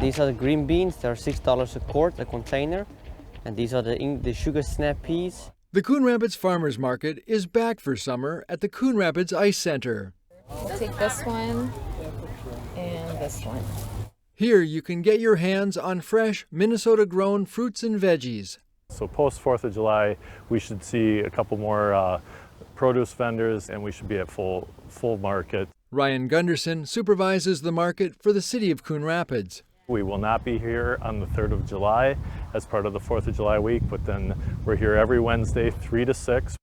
These are the green beans. They're $6 a quart, a container. And these are the sugar snap peas. The Coon Rapids Farmers Market is back for summer at the Coon Rapids Ice Center. I'll take this one and this one. Here you can get your hands on fresh Minnesota-grown fruits and veggies. So post 4th of July, we should see a couple more produce vendors and we should be at full market. Ryan Gunderson supervises the market for the city of Coon Rapids. We will not be here on the 3rd of July as part of the 4th of July week, but then we're here every Wednesday, 3 to 6.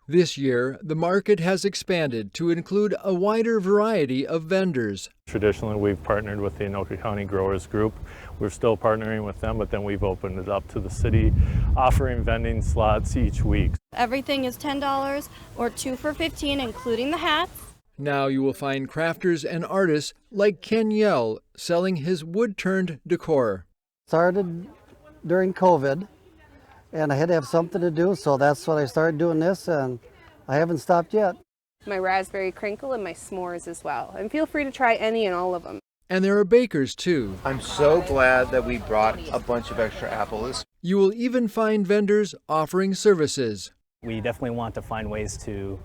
This year, the market has expanded to include a wider variety of vendors. Traditionally, we've partnered with the Anoka County Growers Group. We're still partnering with them, but then we've opened it up to the city, offering vending slots each week. Everything is $10 or 2 for $15, including the hats. Now you will find crafters and artists like Ken Yell selling his wood-turned decor. Started during COVID, and I had to have something to do, so that's when I started doing this, and I haven't stopped yet. My raspberry crinkle and my s'mores as well. And feel free to try any and all of them. And there are bakers too. I'm so glad that we brought a bunch of extra apples. You will even find vendors offering services. We definitely want to find ways to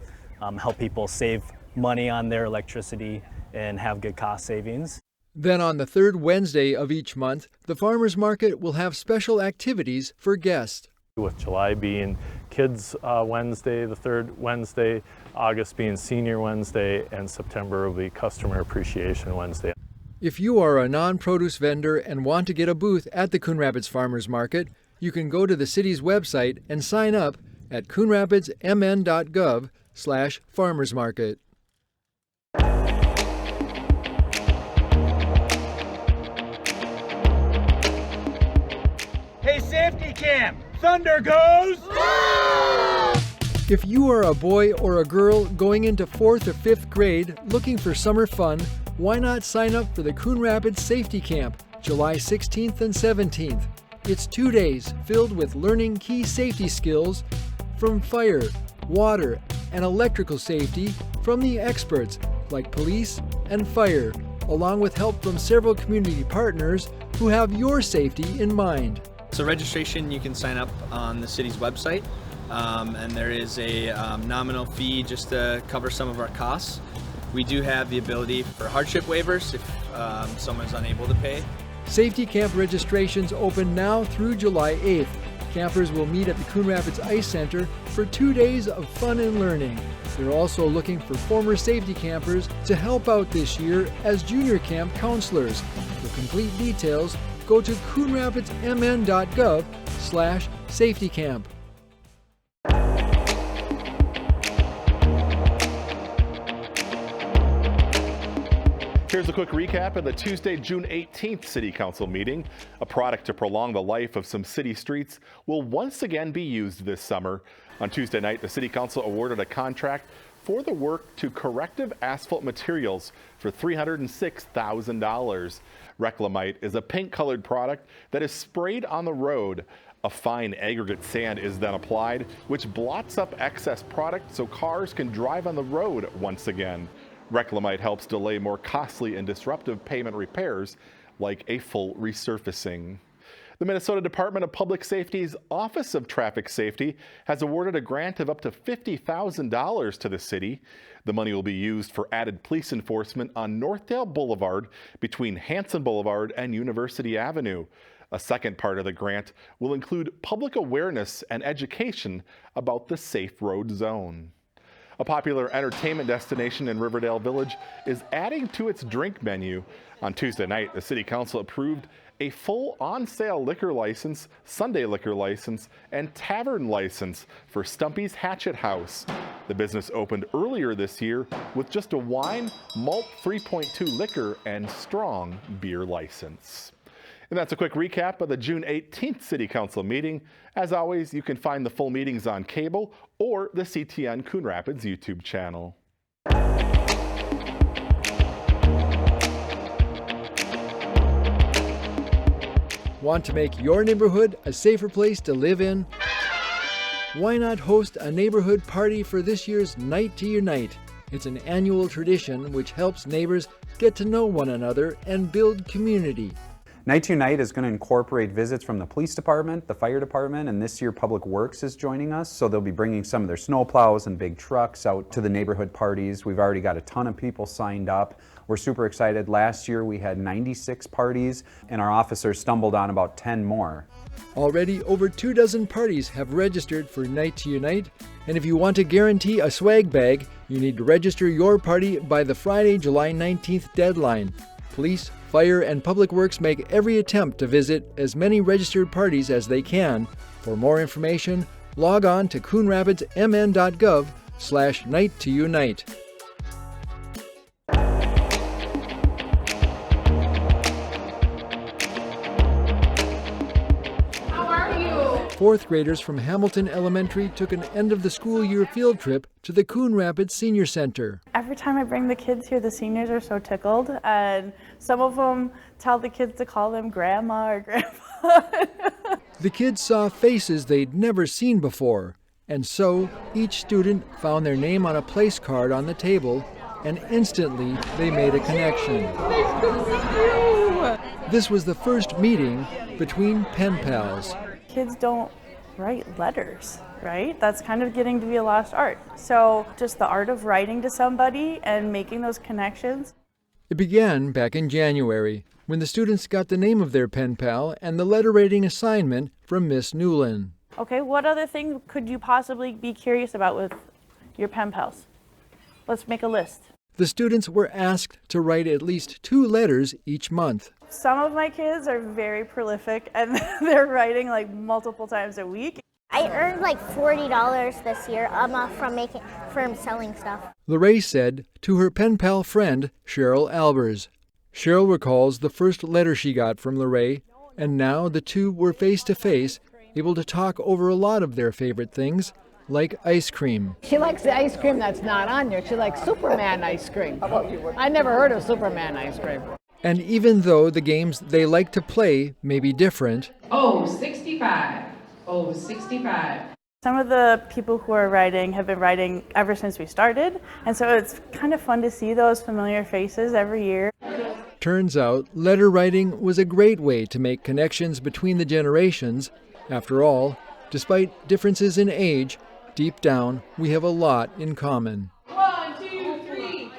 help people save money on their electricity and have good cost savings. Then on the third Wednesday of each month, the farmers market will have special activities for guests. With July being Kids Wednesday, the third Wednesday, August being Senior Wednesday, and September will be Customer Appreciation Wednesday. If you are a non-produce vendor and want to get a booth at the Coon Rapids Farmers Market, you can go to the city's website and sign up at coonrapidsmn.gov/farmersmarket. Hey, safety cam! Thunder goes! If you are a boy or a girl going into 4th or 5th grade looking for summer fun, why not sign up for the Coon Rapids Safety Camp, July 16th and 17th. It's 2 days filled with learning key safety skills from fire, water, and electrical safety from the experts like police and fire, along with help from several community partners who have your safety in mind. So registration, you can sign up on the city's website, and there is a nominal fee just to cover some of our costs. We do have the ability for hardship waivers if someone's unable to pay. Safety camp registrations open now through July 8th. Campers will meet at the Coon Rapids Ice Center for 2 days of fun and learning. They're also looking for former safety campers to help out this year as junior camp counselors. For complete details, go to coonrapidsmn.gov/safetycamp. Here's a quick recap of the Tuesday, June 18th City Council meeting. A product to prolong the life of some city streets will once again be used this summer. On Tuesday night, the City Council awarded a contract for the work to Corrective Asphalt Materials for $306,000. Reclamite is a pink-colored product that is sprayed on the road. A fine aggregate sand is then applied, which blots up excess product so cars can drive on the road once again. Reclamite helps delay more costly and disruptive pavement repairs like a full resurfacing. The Minnesota Department of Public Safety's Office of Traffic Safety has awarded a grant of up to $50,000 to the city. The money will be used for added police enforcement on Northdale Boulevard between Hanson Boulevard and University Avenue. A second part of the grant will include public awareness and education about the safe road zone. A popular entertainment destination in Riverdale Village is adding to its drink menu. On Tuesday night, the City Council approved a full on-sale liquor license, Sunday liquor license, and tavern license for Stumpy's Hatchet House. The business opened earlier this year with just a wine, malt 3.2 liquor, and strong beer license. And that's a quick recap of the June 18th City Council meeting. As always, you can find the full meetings on cable or the CTN Coon Rapids YouTube channel. Want to make your neighborhood a safer place to live in? Why not host a neighborhood party for this year's Night to Unite? It's an annual tradition which helps neighbors get to know one another, and build community. Night to Unite is going to incorporate visits from the police department, the fire department, and this year Public Works is joining us. So they'll be bringing some of their snow plows and big trucks out to the neighborhood parties. We've already got a ton of people signed up. We're super excited. Last year we had 96 parties and our officers stumbled on about 10 more. Already over 24 parties have registered for Night to Unite, and if you want to guarantee a swag bag, you need to register your party by the Friday, July 19th deadline. Police, fire, and Public Works make every attempt to visit as many registered parties as they can. For more information, log on to coonrapidsmn.gov/night-to-unite. Fourth graders from Hamilton Elementary took an end of the school year field trip to the Coon Rapids Senior Center. Every time I bring the kids here, the seniors are so tickled, and some of them tell the kids to call them grandma or grandpa. The kids saw faces they'd never seen before, and so each student found their name on a place card on the table, and instantly they made a connection. Nice to see you! This was the first meeting between pen pals. Kids don't write letters, right? That's kind of getting to be a lost art. So just the art of writing to somebody and making those connections. It began back in January, when the students got the name of their pen pal and the letter writing assignment from Miss Newland. Okay, what other thing could you possibly be curious about with your pen pals? Let's make a list. The students were asked to write at least 2 letters each month. Some of my kids are very prolific and they're writing like multiple times a week. I earned like $40 this year from selling stuff. Lorraine said to her pen pal friend, Cheryl Albers. Cheryl recalls the first letter she got from Lorraine, and now the two were face to face, able to talk over a lot of their favorite things, like ice cream. She likes the ice cream that's not on there. She likes Superman ice cream. I never heard of Superman ice cream. And even though the games they like to play may be different, Oh, 65. Oh, 65. Some of the people who are writing have been writing ever since we started, and so it's kind of fun to see those familiar faces every year. turns out letter writing was a great way to make connections between the generations. After all, despite differences in age, deep down we have a lot in common. 1, 2, 3.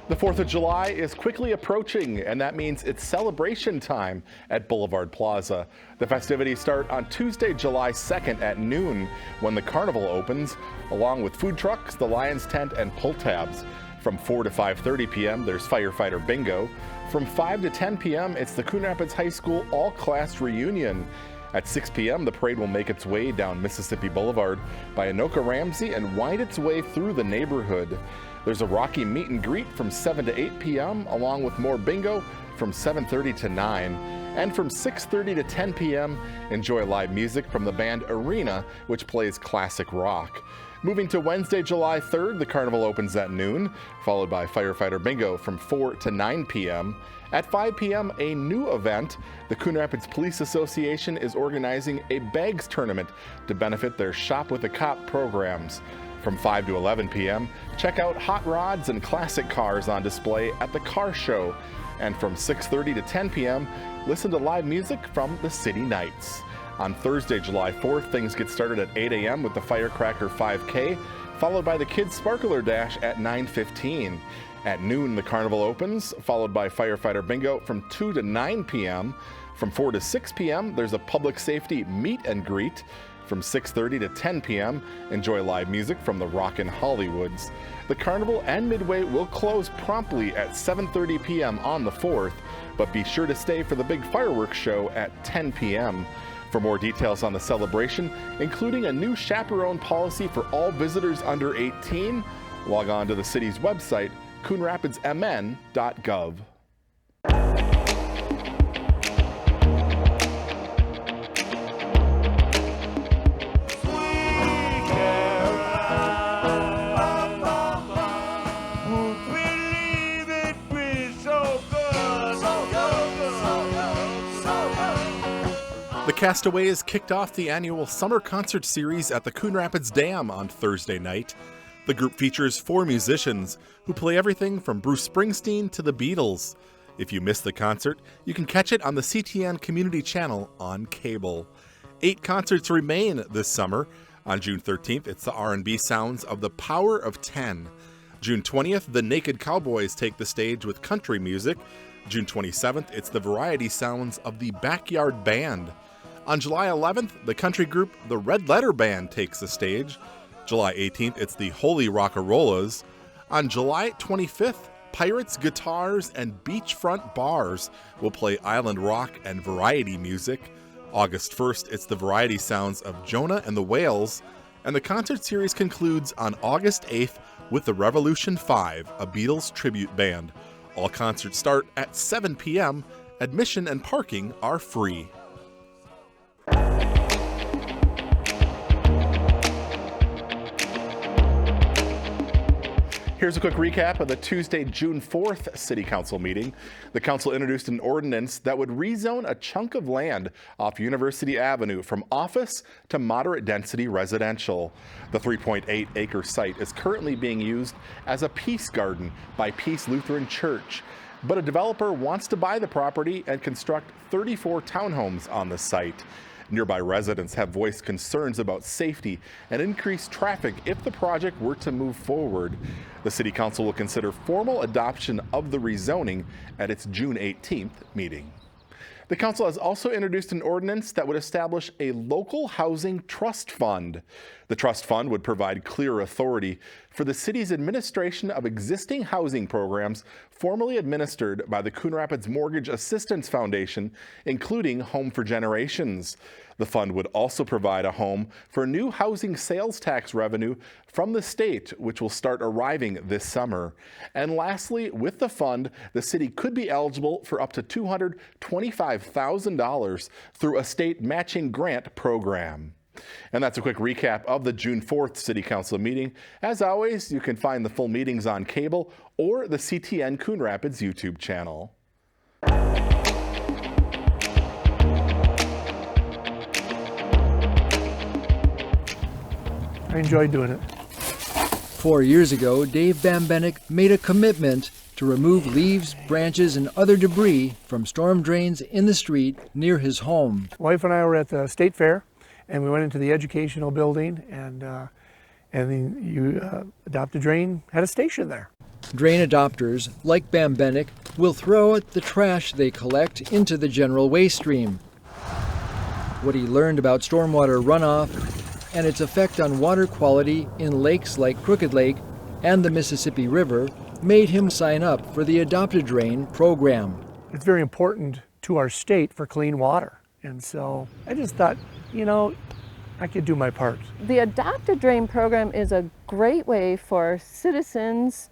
The 4th of July is quickly approaching, and that means it's celebration time at Boulevard Plaza. The festivities start on Tuesday, July 2nd at noon when the carnival opens, along with food trucks, the Lions Tent, and pull tabs. From 4 to 5:30 p.m., there's firefighter bingo. From 5 to 10 p.m., it's the Coon Rapids High School all-class reunion. At 6 p.m., the parade will make its way down Mississippi Boulevard by Anoka Ramsey and wind its way through the neighborhood. There's a Rocky meet and greet from 7 to 8 p.m., along with more bingo from 7:30 to 9. And from 6:30 to 10 p.m., enjoy live music from the band Arena, which plays classic rock. Moving to Wednesday, July 3rd, the carnival opens at noon, followed by firefighter bingo from 4 to 9 p.m. At 5 p.m., a new event. The Coon Rapids Police Association is organizing a bags tournament to benefit their Shop with a Cop programs. From 5 to 11 p.m., check out hot rods and classic cars on display at the Car Show. And from 6:30 to 10 p.m., listen to live music from the City Knights. On Thursday, July 4th, things get started at 8 a.m. with the Firecracker 5K, followed by the Kids Sparkler Dash at 9:15. At noon, the carnival opens, followed by firefighter bingo from 2 to 9 p.m. From 4 to 6 p.m., there's a public safety meet and greet. From 6:30 to 10 p.m., enjoy live music from the Rockin' Hollywoods. The carnival and Midway will close promptly at 7:30 p.m. on the 4th, but be sure to stay for the big fireworks show at 10 p.m. For more details on the celebration, including a new chaperone policy for all visitors under 18, log on to the city's website, coonrapidsmn.gov. The Castaways kicked off the annual summer concert series at the Coon Rapids Dam on Thursday night. The group features 4 musicians who play everything from Bruce Springsteen to the Beatles. If you missed the concert, you can catch it on the CTN Community Channel on cable. 8 concerts remain this summer. On June 13th, it's the R&B sounds of The Power of 10. June 20th, the Naked Cowboys take the stage with country music. June 27th, it's the variety sounds of the Backyard Band. On July 11th, the country group The Red Letter Band takes the stage. July 18th, it's the Holy Rockarollas. On July 25th, Pirates, Guitars, and Beachfront Bars will play island rock and variety music. August 1st, it's the variety sounds of Jonah and the Whales. And the concert series concludes on August 8th with the Revolution 5, a Beatles tribute band. All concerts start at 7 p.m. Admission and parking are free. Here's a quick recap of the Tuesday, June 4th City Council meeting. The council introduced an ordinance that would rezone a chunk of land off University Avenue from office to moderate density residential. The 3.8-acre site is currently being used as a peace garden by Peace Lutheran Church. But a developer wants to buy the property and construct 34 townhomes on the site. Nearby residents have voiced concerns about safety and increased traffic if the project were to move forward. The City Council will consider formal adoption of the rezoning at its June 18th meeting. The council has also introduced an ordinance that would establish a local housing trust fund. The trust fund would provide clear authority for the city's administration of existing housing programs formerly administered by the Coon Rapids Mortgage Assistance Foundation, including Home for Generations. The fund would also provide a home for new housing sales tax revenue from the state, which will start arriving this summer. And lastly, with the fund, the city could be eligible for up to $225,000 through a state matching grant program. And that's a quick recap of the June 4th City Council meeting. As always, you can find the full meetings on cable or the CTN Coon Rapids YouTube channel. I enjoyed doing it. 4 years ago, Dave Bambenek made a commitment to remove leaves, branches, and other debris from storm drains in the street near his home. Wife and I were at the state fair, and we went into the educational building, and the Adopt a Drain had a station there. Drain adopters, like Bambenek, will throw the trash they collect into the general waste stream. What he learned about stormwater runoff and its effect on water quality in lakes like Crooked Lake and the Mississippi River made him sign up for the Adopt a Drain program. It's very important to our state for clean water, and so I just thought, you know, I could do my part. The Adopt a Drain program is a great way for citizens,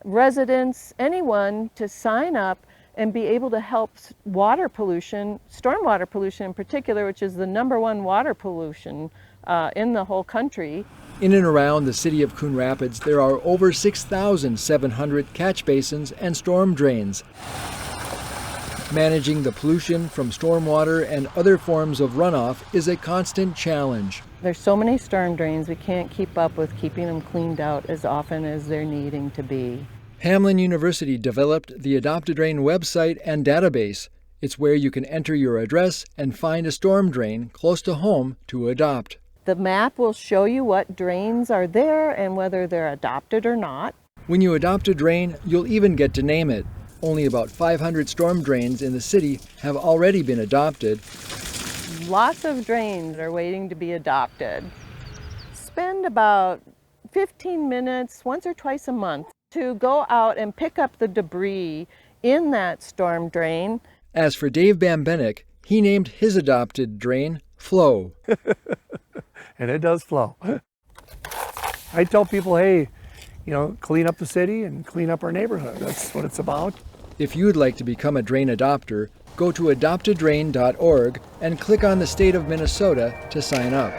residents, anyone to sign up and be able to help water pollution, stormwater pollution in particular, which is the #1 water pollution in the whole country. In and around the city of Coon Rapids, there are over 6,700 catch basins and storm drains. Managing the pollution from stormwater and other forms of runoff is a constant challenge. There's so many storm drains, we can't keep up with keeping them cleaned out as often as they're needing to be. Hamline University developed the Adopt a Drain website and database. It's where you can enter your address and find a storm drain close to home to adopt. The map will show you what drains are there and whether they're adopted or not. When you adopt a drain, you'll even get to name it. Only about 500 storm drains in the city have already been adopted. Lots of drains are waiting to be adopted. Spend about 15 minutes once or twice a month to go out and pick up the debris in that storm drain. As for Dave Bambenek, he named his adopted drain Flow. And it does flow. I tell people, hey, you know, clean up the city and clean up our neighborhood. That's what it's about. If you'd like to become a drain adopter, go to adoptadrain.org and click on the state of Minnesota to sign up.